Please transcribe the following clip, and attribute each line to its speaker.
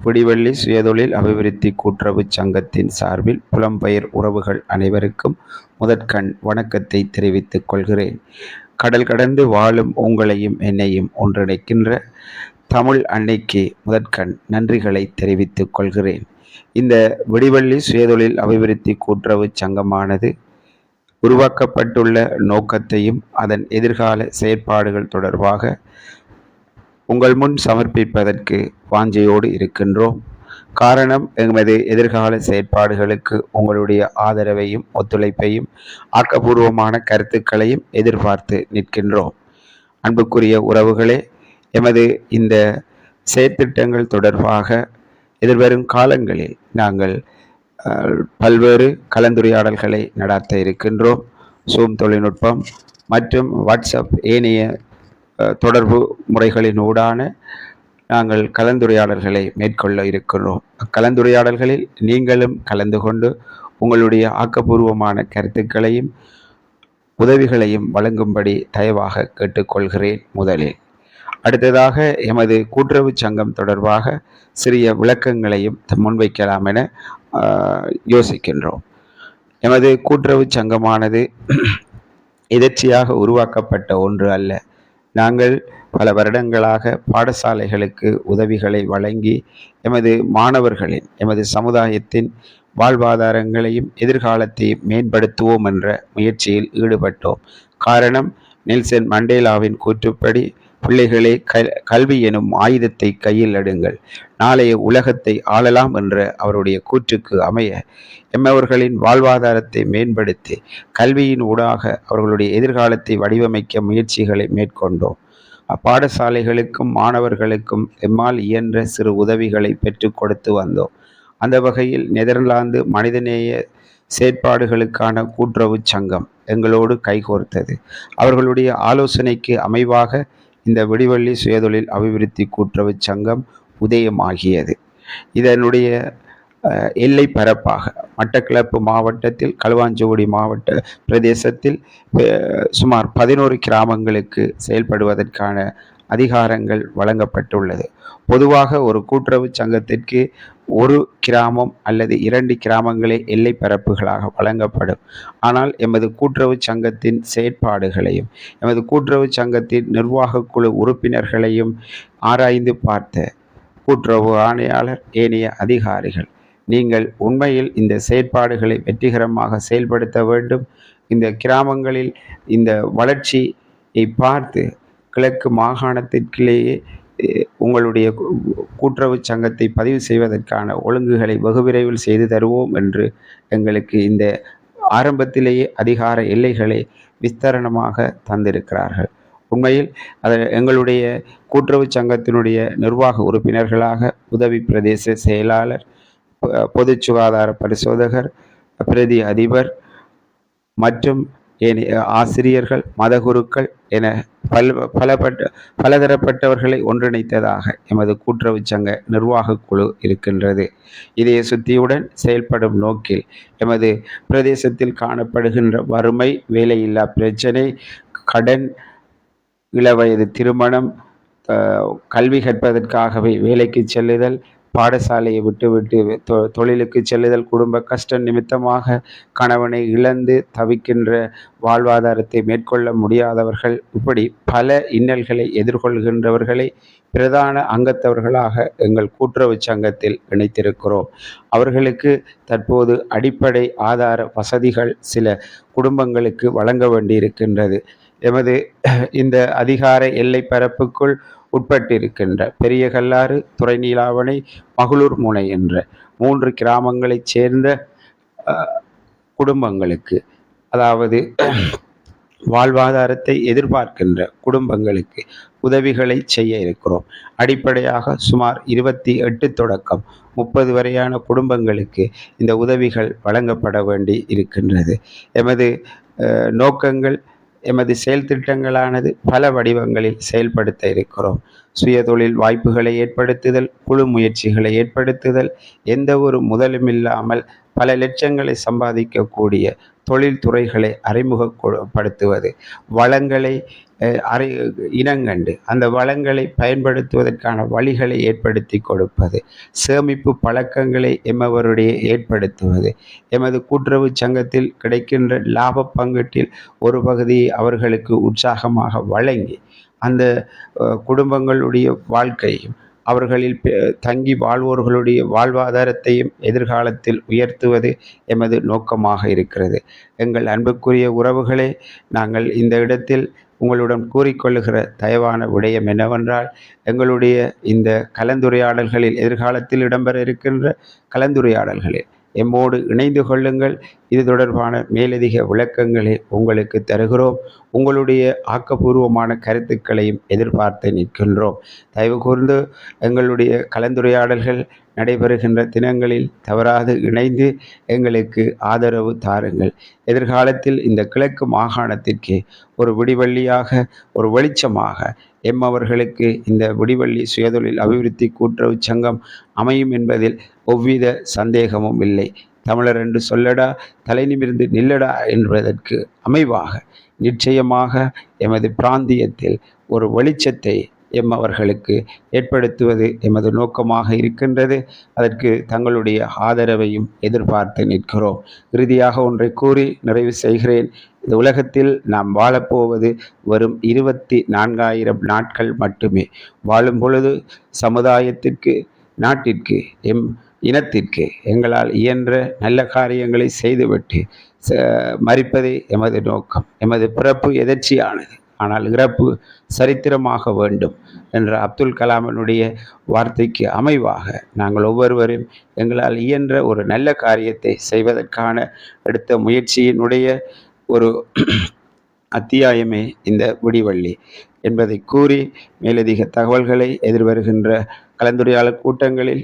Speaker 1: விடிவெள்ளி சுயதொழில் அபிவிருத்தி கூட்டுறவுச் சங்கத்தின் சார்பில் புலம்பெயர் உறவுகள் அனைவருக்கும் முதற்கண் வணக்கத்தை தெரிவித்துக் கொள்கிறேன். கடல் கடந்து வாழும் உங்களையும் என்னையும் ஒன்றிணைக்கின்ற தமிழ் அன்னைக்கு முதற்கண் நன்றிகளை தெரிவித்துக் கொள்கிறேன். இந்த விடிவெள்ளி சுயதொழில் அபிவிருத்தி கூட்டுறவுச் சங்கமானது உருவாக்கப்பட்டுள்ள நோக்கத்தையும் அதன் எதிர்கால செயற்பாடுகள் தொடர்பாக உங்கள் முன் சமர்ப்பிப்பதற்கு வாஞ்சையோடு இருக்கின்றோம். காரணம், எமது எதிர்கால செயற்பாடுகளுக்கு உங்களுடைய ஆதரவையும் ஒத்துழைப்பையும் ஆக்கப்பூர்வமான கருத்துக்களையும் எதிர்பார்த்து நிற்கின்றோம். அன்புக்குரிய உறவுகளே, எமது இந்த செயற்திட்டங்கள் தொடர்பாக எதிர்வரும் காலங்களில் நாங்கள் பல்வேறு கலந்துரையாடல்களை நடாத்த இருக்கின்றோம். சூம் தொழில்நுட்பம் மற்றும் வாட்ஸ்அப் ஏனைய தொடர்பு முறைகளினூடான நாங்கள் கலந்துரையாடல்களை மேற்கொள்ள இருக்கிறோம். அக்கலந்துரையாடல்களில் நீங்களும் கலந்து கொண்டு உங்களுடைய ஆக்கப்பூர்வமான கருத்துக்களையும் உதவிகளையும் வழங்கும்படி தயவாக கேட்டுக்கொள்கிறேன். முதலில் அடுத்ததாக எமது கூட்டுறவு சங்கம் தொடர்பாக சிறிய விளக்கங்களையும் முன்வைக்கலாம் என யோசிக்கின்றோம். எமது கூட்டுறவு சங்கமானது எதர்ச்சியாக உருவாக்கப்பட்ட ஒன்று அல்ல. நாங்கள் பல வருடங்களாக பாடசாலைகளுக்கு உதவிகளை வழங்கி எமது மாணவர்களின், எமது சமுதாயத்தின் வாழ்வாதாரங்களையும் எதிர்காலத்தையும் மேம்படுத்துவோம் என்ற முயற்சியில் ஈடுபட்டோம். காரணம், நெல்சன் மண்டேலாவின் கூற்றுப்படி, பிள்ளைகளே கல்வி எனும் ஆயுதத்தை கையில் எடுங்கள், நாளைய உலகத்தை ஆளலாம் என்ற அவருடைய கூற்றுக்கு அமைய எம்மவர்களின் வாழ்வாதாரத்தை மேம்படுத்தி கல்வியின் ஊடாக அவர்களுடைய எதிர்காலத்தை வடிவமைக்க முயற்சிகளை மேற்கொண்டோம். அப்பாடசாலைகளுக்கும் மாணவர்களுக்கும் எம்மால் இயன்ற சிறு உதவிகளை பெற்றுக் கொடுத்து வந்தோம். அந்த வகையில் நெதர்லாந்து மனிதநேய செயற்பாடுகளுக்கான கூட்டுறவு சங்கம் எங்களோடு கைகோர்த்தது. அவர்களுடைய ஆலோசனைக்கு அமைவாக இந்த விடிவெள்ளி சுயதொழில் அபிவிருத்தி கூட்டுறவு சங்கம் உதயமாகியது. இதனுடைய எல்லை பரப்பாக மட்டக்களப்பு மாவட்டத்தில் களுவாஞ்சிகுடி மாவட்ட பிரதேசத்தில் சுமார் 11 கிராமங்களுக்கு செயல்படுவதற்கான அதிகாரங்கள் வழங்கப்பட்டுள்ளது. பொதுவாக ஒரு கூட்டுறவு சங்கத்திற்கு ஒரு கிராமம் அல்லது 2 கிராமங்களே எல்லை பரப்புகளாக வழங்கப்படும். ஆனால் எமது கூட்டுறவு சங்கத்தின் செயற்பாடுகளையும் எமது கூட்டுறவு சங்கத்தின் நிர்வாக குழு உறுப்பினர்களையும் ஆராய்ந்து பார்த்த கூட்டுறவு ஆணையாளர், ஏனைய அதிகாரிகள், நீங்கள் உண்மையில் இந்த செயற்பாடுகளை வெற்றிகரமாக செயல்படுத்த வேண்டும், இந்த கிராமங்களில் இந்த வளர்ச்சியை பார்த்து கிழக்கு மாகாணத்திற்குள்ளேயே உங்களுடைய கூட்டுறவு சங்கத்தை பதிவு செய்வதற்கான ஒழுங்குகளை வெகு விரைவில் செய்து தருவோம் என்று எங்களுக்கு இந்த ஆரம்பத்திலேயே அதிகார எல்லைகளை விஸ்தரணமாக தந்திருக்கிறார்கள். உண்மையில் எங்களுடைய கூட்டுறவு சங்கத்தினுடைய நிர்வாக உறுப்பினர்களாக உதவி பிரதேச செயலாளர், பொது சுகாதார பரிசோதகர், பிரதி அதிபர் மற்றும் ஆசிரியர்கள், மதகுருக்கள் என பலதரப்பட்டவர்களை ஒன்றிணைத்ததாக எமது கூட்டுறவு சங்க நிர்வாக குழு இருக்கின்றது. இதய சுத்தியுடன் செயல்படும் நோக்கில் எமது பிரதேசத்தில் காணப்படுகின்ற வறுமை, வேலையில்லா பிரச்சனை, கடன், இளவயது திருமணம், கல்வி கற்பதற்காகவே வேலைக்கு செல்லுதல், பாடசாலையை விட்டுவிட்டு தொழிலுக்கு செல்லுதல், குடும்ப கஷ்டம் நிமித்தமாக கணவனை இழந்து தவிக்கின்ற, வாழ்வாதாரத்தை மேற்கொள்ள முடியாதவர்கள், இப்படி பல இன்னல்களை எதிர்கொள்கின்றவர்களை பிரதான அங்கத்தவர்களாக எங்கள் கூட்டுறவு சங்கத்தில் இணைத்திருக்கிறோம். அவர்களுக்கு தற்போது அடிப்படை ஆதார வசதிகள் சில குடும்பங்களுக்கு வழங்க வேண்டியிருக்கின்றது. எமது இந்த அதிகார எல்லை பரப்புக்குள் உட்பட்டிருக்கின்ற பெரிய கல்லாறு, துறைநீலாவணை, மகளூர் முனை என்ற 3 கிராமங்களைச் சேர்ந்த குடும்பங்களுக்கு, அதாவது வாழ்வாதாரத்தை எதிர்பார்க்கின்ற குடும்பங்களுக்கு உதவிகளை செய்ய இருக்கிறோம். அடிப்படையாக சுமார் 28 தொடக்கம் 30 வரையான குடும்பங்களுக்கு இந்த உதவிகள் வழங்கப்பட வேண்டி இருக்கின்றது. எமது நோக்கங்கள், எமது செயல் திட்டங்களானது பல வடிவங்களில் செயல்படுத்த இருக்கிறோம். சுயதொழில் வாய்ப்புகளை ஏற்படுத்துதல், குழு முயற்சிகளை ஏற்படுத்துதல், எந்த ஒரு முதலுமில்லாமல் பல லட்சங்களை சம்பாதிக்கக்கூடிய தொழில்துறைகளை அறிமுகப்படுத்துவது, வளங்களை இனங்கண்டு அந்த வளங்களை பயன்படுத்துவதற்கான வழிகளை ஏற்படுத்தி கொடுப்பது, சேமிப்பு பழக்கங்களை எம்மவருடைய ஏற்படுத்துவது, எமது கூட்டுறவு சங்கத்தில் கிடைக்கின்ற லாப பங்கீட்டில் ஒரு பகுதியை அவர்களுக்கு உற்சாகமாக வழங்கி அந்த குடும்பங்களுடைய வாழ்க்கையும் அவர்களில் தங்கி வாழ்வோர்களுடைய வாழ்வாதாரத்தையும் எதிர்காலத்தில் உயர்த்துவது எமது நோக்கமாக இருக்கிறது. எங்கள் அன்புக்குரிய உறவுகளே, நாங்கள் இந்த இடத்தில் உங்களுடன் கூறிக்கொள்ளுகிற தயவான விடயம் என்னவென்றால், எங்களுடைய இந்த கலந்துரையாடல்களில் எதிர்காலத்தில் இடம்பெற இருக்கின்ற கலந்துரையாடல்களில் எம்மோடு இணைந்து கொள்ளுங்கள். இது தொடர்பான மேலதிக விளக்கங்களை உங்களுக்கு தருகிறோம். உங்களுடைய ஆக்கப்பூர்வமான கருத்துக்களையும் எதிர்பார்த்து நிற்கின்றோம். தயவு கூர்ந்து எங்களுடைய கலந்துரையாடல்கள் நடைபெறுகின்ற தினங்களில் தவறாது இணைந்து எங்களுக்கு ஆதரவு தாருங்கள். எதிர்காலத்தில் இந்த கிழக்கு மாகாணத்திற்கு ஒரு விடிவெள்ளியாக, ஒரு வெளிச்சமாக எம்மவர்களுக்கு இந்த விடிவெள்ளி சுயதொழில் அபிவிருத்தி கூட்டுறவு சங்கம் அமையும் என்பதில் எவ்வித சந்தேகமும் இல்லை. தமிழர் என்று சொல்லடா, தலை நிமிர்ந்து நில்லடா என்பதற்கு அமைவாக நிச்சயமாக எமது பிராந்தியத்தில் ஒரு வெளிச்சத்தை எம்மவர்களுக்கு ஏற்படுத்துவது எமது நோக்கமாக இருக்கின்றது. அதற்கு தங்களுடைய ஆதரவையும் எதிர்பார்த்து நிற்கிறோம். இறுதியாக ஒன்றை கூறி நிறைவு செய்கிறேன். இந்த உலகத்தில் நாம் வாழப்போவது வெறும் 24,000 நாட்கள் மட்டுமே. வாழும் பொழுது சமுதாயத்திற்கு, நாட்டிற்கு, எம் இனத்திற்கு எங்களால் இயன்ற நல்ல காரியங்களை செய்துவிட்டு மரிப்பதே எமது நோக்கம். எமது பிறப்பு எதர்ச்சியானது, ஆனால் இறப்பு சரித்திரமாக வேண்டும் என்ற அப்துல் கலாமினுடைய வார்த்தைக்கு அமைவாக நாங்கள் ஒவ்வொருவரும் எங்களால் இயன்ற ஒரு நல்ல காரியத்தை செய்வதற்கான எடுத்த முயற்சியினுடைய ஒரு அத்தியாயமே இந்த விடிவெள்ளி என்பதை கூறி, மேலதிக தகவல்களை எதிர்வருகின்ற கலந்துரையாடல் கூட்டங்களில்